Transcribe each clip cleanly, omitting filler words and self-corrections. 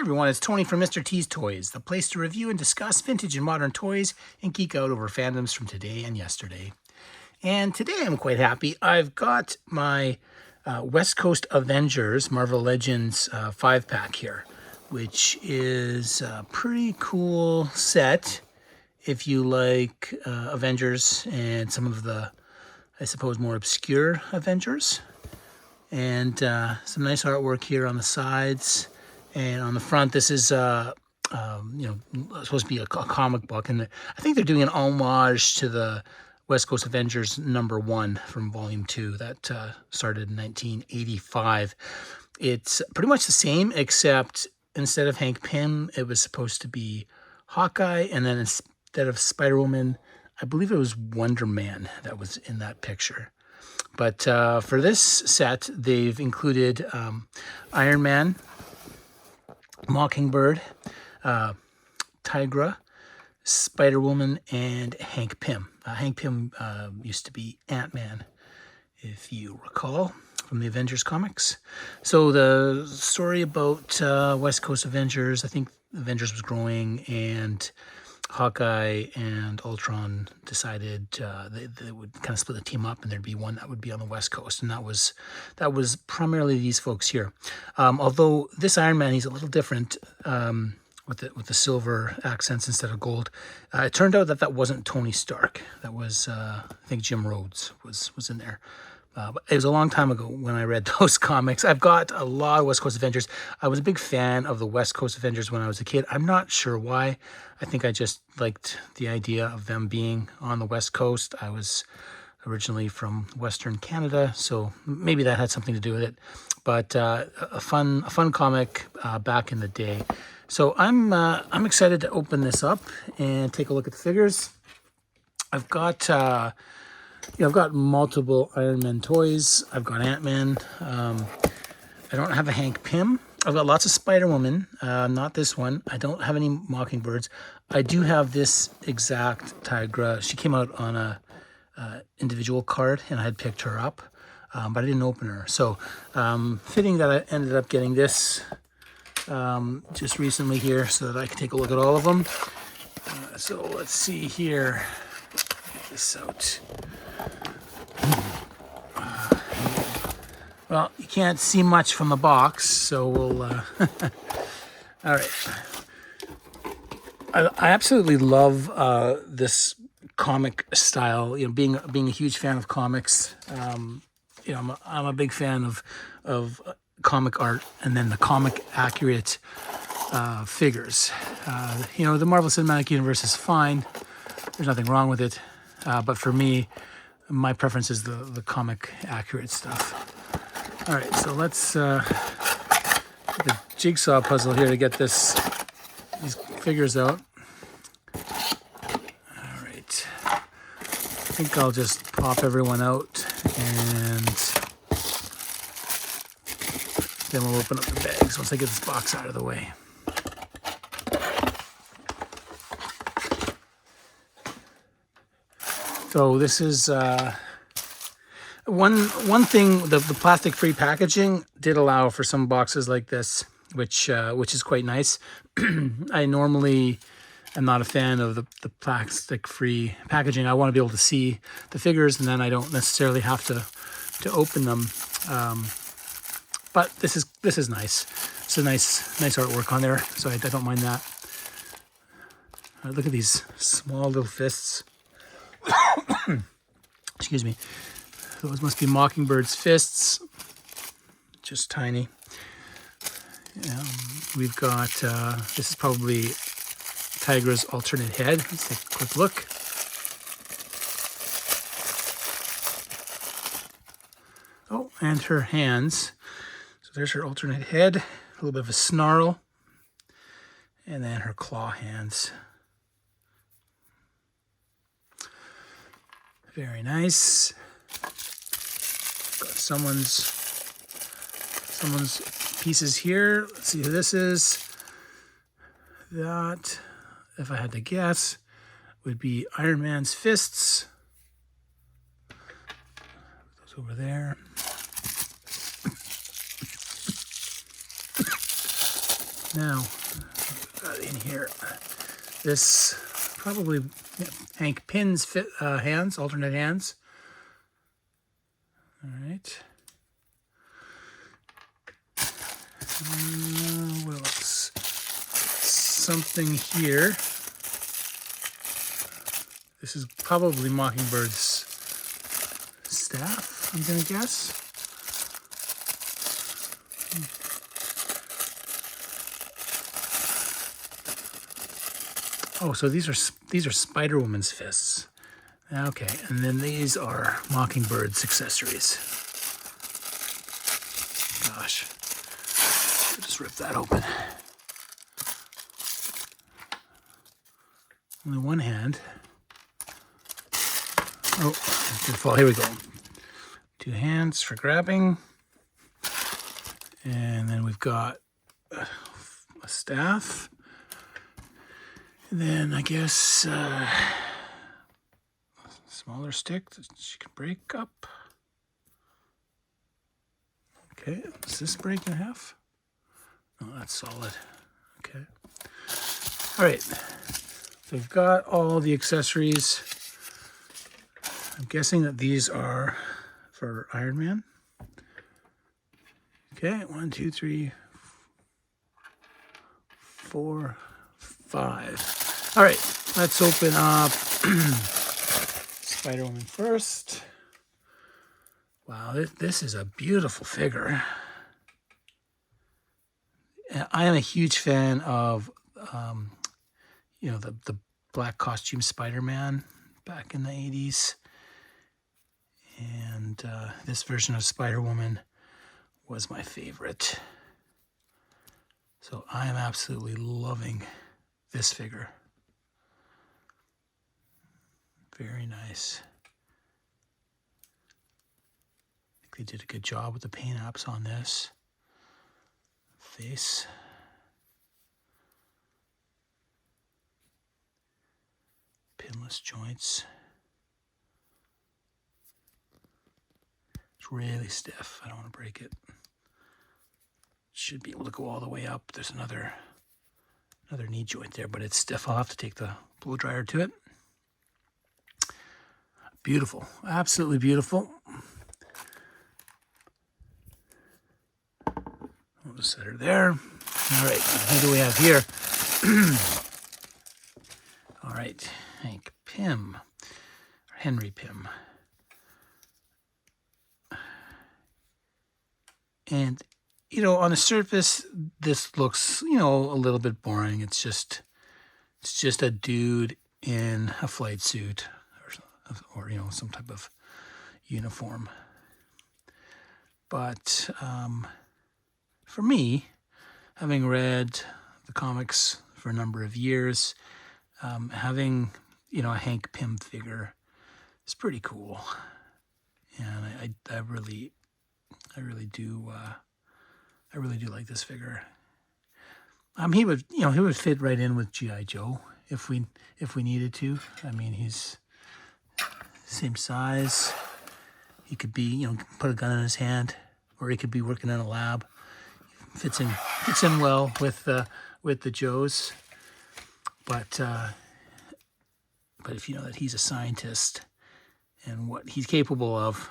Everyone, it's Tony from Mr. T's Toys, the place to review and discuss vintage and modern toys and geek out over fandoms from today and yesterday. And today I'm quite happy. I've got my West Coast Avengers Marvel Legends 5-pack here, which is a pretty cool set if you like Avengers and some of the, I suppose, more obscure Avengers. And some nice artwork here on the sides. And on the front, this is, supposed to be a comic book. And I think they're doing an homage to the West Coast Avengers #1 from Volume 2 that started in 1985. It's pretty much the same, except instead of Hank Pym, it was supposed to be Hawkeye. And then instead of Spider-Woman, I believe it was Wonder Man that was in that picture. But for this set, they've included Iron Man, Mockingbird, Tigra, Spider-Woman, and Hank Pym. Hank Pym used to be Ant-Man, if you recall, from the Avengers comics. So the story about West Coast Avengers, I think Avengers was growing, and Hawkeye and Ultron decided they would kind of split the team up, and there'd be one that would be on the West Coast, and that was primarily these folks here. Although this Iron Man, he's a little different with the silver accents instead of gold. It turned out that wasn't Tony Stark. That was I think Jim Rhodes was in there. But it was a long time ago when I read those comics. I've got a lot of West Coast Avengers. I was a big fan of the West Coast Avengers when I was a kid. I'm not sure why. I think I just liked the idea of them being on the West Coast. I was originally from Western Canada, so maybe that had something to do with it. But a fun comic back in the day. So I'm excited to open this up and take a look at the figures. I've got I've got multiple Iron Man toys. I've got Ant-Man. I don't have a Hank Pym. I've got lots of Spider-Woman, not this one. I don't have any Mockingbirds. I do have this exact Tigra. She came out on a individual card, and I had picked her up, but I didn't open her. So fitting that I ended up getting this just recently here so that I can take a look at all of them. So let's see here. Get this out. Well, you can't see much from the box, so we'll... all right. I absolutely love this comic style. You know, being a huge fan of comics. I'm a big fan of comic art, and then the comic accurate figures. The Marvel Cinematic Universe is fine. There's nothing wrong with it, but for me, my preference is the comic accurate stuff. All right, so let's the jigsaw puzzle here to get these figures out. All right, I think I'll just pop everyone out, and then we'll open up the bags once I get this box out of the way. So this is one thing. The plastic-free packaging did allow for some boxes like this, which is quite nice. I normally am not a fan of the plastic-free packaging. I want to be able to see the figures, and then I don't necessarily have to open them. But this is nice. It's a nice artwork on there, so I don't mind that. Look at these small little fists. Excuse me. Those must be Mockingbird's fists. Just tiny. We've got, this is probably Tigra's alternate head. Let's take a quick look. Oh, and her hands. So there's her alternate head. A little bit of a snarl. And then her claw hands. Very nice. Got someone's pieces here. Let's see who this is. That, if I had to guess, would be Iron Man's fists. Those over there. Now, got in here. This probably Hank Pym's hands, alternate hands. All right. What else? Something here. This is probably Mockingbird's staff, I'm gonna guess. Oh, so these are Spider-Woman's fists. Okay, and then these are Mockingbird's accessories. Gosh, just rip that open. Only one hand. Oh, it did fall. Here we go. Two hands for grabbing. And then we've got a staff. And then I guess a smaller stick that she can break up. Okay, does this break in half? No, that's solid. Okay. All right. So we've got all the accessories. I'm guessing that these are for Iron Man. Okay, 1, 2, 3, 4, 5. All right, let's open up Spider-Woman first. Wow, this is a beautiful figure. I am a huge fan of, the black costume Spider-Man back in the 80s. And this version of Spider-Woman was my favorite. So I am absolutely loving this figure. Very nice. I think they did a good job with the paint apps on this. Face. Pinless joints. It's really stiff. I don't want to break it. Should be able to go all the way up. There's another knee joint there, but it's stiff. I'll have to take the blow dryer to it. Beautiful. Absolutely beautiful. I'll just set her there. All right. Who do we have here? All right. Hank Pym. Or Henry Pym. And, on the surface, this looks, a little bit boring. It's just a dude in a flight suit or some type of uniform. But for me, having read the comics for a number of years, having, a Hank Pym figure is pretty cool. And I really do like this figure. He would fit right in with G.I. Joe if we needed to. I mean, he's same size. He could be, put a gun in his hand, or he could be working in a lab. Fits in well with the Joes. But if you know that he's a scientist and what he's capable of,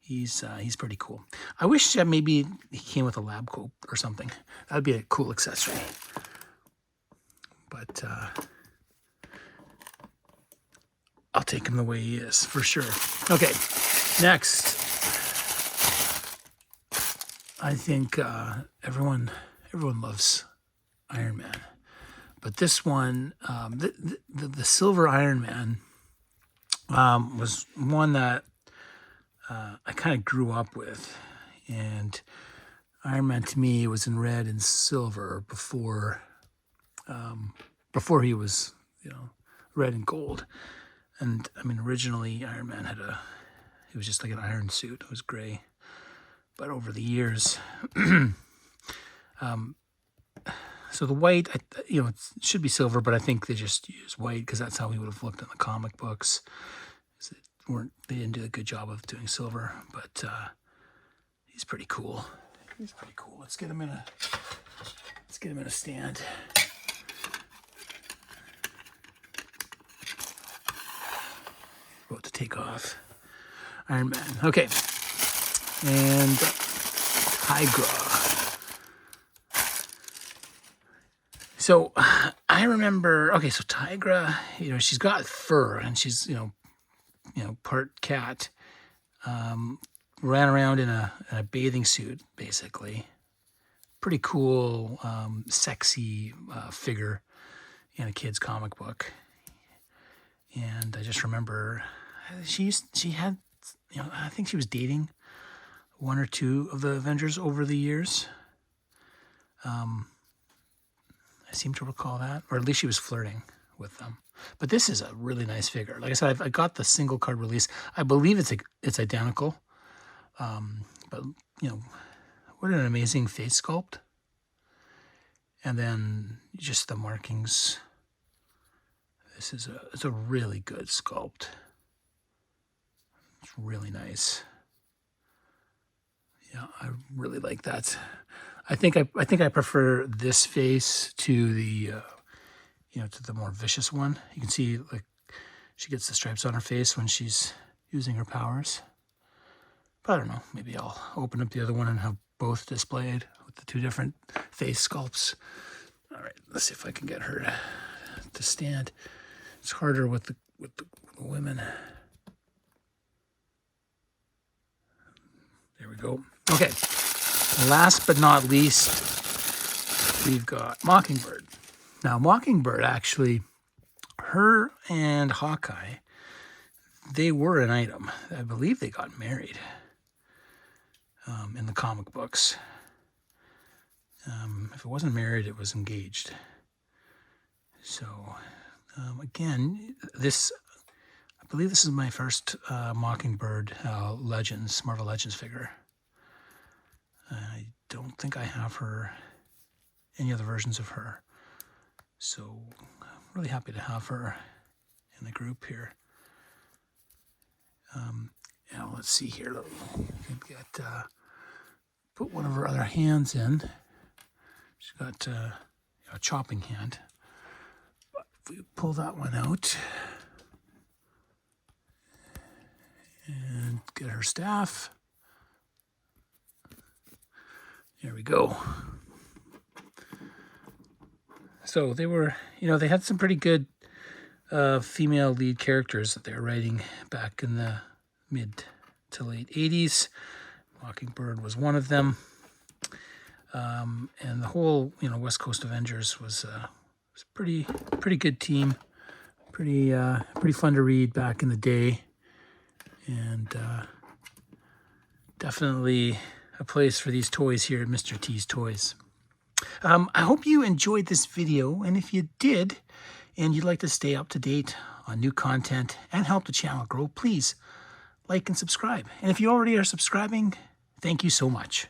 he's pretty cool. I wish that maybe he came with a lab coat or something. That'd be a cool accessory. But I'll take him the way he is for sure. Okay, next. I think everyone loves Iron Man, but this one, the Silver Iron Man, was one that I kind of grew up with, and Iron Man to me was in red and silver before he was, red and gold. And I mean, originally Iron Man it was just like an iron suit. It was gray, but over the years, so the white, it should be silver, but I think they just use white because that's how he would have looked in the comic books. They didn't do a good job of doing silver, but he's pretty cool. Let's get him in a Let's get him in a stand. About to take off. Iron Man. Okay. And Tigra. So I remember, okay, so Tigra, you know, she's got fur and she's, you know, part cat. Ran around in a bathing suit, basically. Pretty cool, sexy figure in a kid's comic book. And I just remember she had, you know, I think she was dating one or two of the Avengers over the years. I seem to recall that, or at least she was flirting with them. But this is a really nice figure. Like I said, I got the single card release. I believe it's identical. But you know, what an amazing face sculpt. And then just the markings. It's a really good sculpt. It's really nice. Yeah, I really like that. I think I prefer this face to the you know, to the more vicious one. You can see like she gets the stripes on her face when she's using her powers. But I don't know, maybe I'll open up the other one and have both displayed with the two different face sculpts. All right, let's see if I can get her to stand. It's harder with the women. There we go. Okay, last but not least, we've got Mockingbird. Now, Mockingbird, actually, her and Hawkeye, they were an item. I believe they got married in the comic books. If it wasn't married, it was engaged. So, again, I believe this is my first Mockingbird Legends, Marvel Legends figure. I don't think I have any other versions of her. So I'm really happy to have her in the group here. Now let's see here. Get put one of her other hands in. She's got a chopping hand. But if we pull that one out and get her staff. There we go. So they were, you know, they had some pretty good female lead characters that they were writing back in the mid to late 80s. Mockingbird was one of them. And the whole, you know, West Coast Avengers was a pretty good team. Pretty fun to read back in the day. And definitely a place for these toys here at Mr. T's Toys. I hope you enjoyed this video, and if you did, and you'd like to stay up to date on new content and help the channel grow, please like and subscribe. And if you already are subscribing, thank you so much.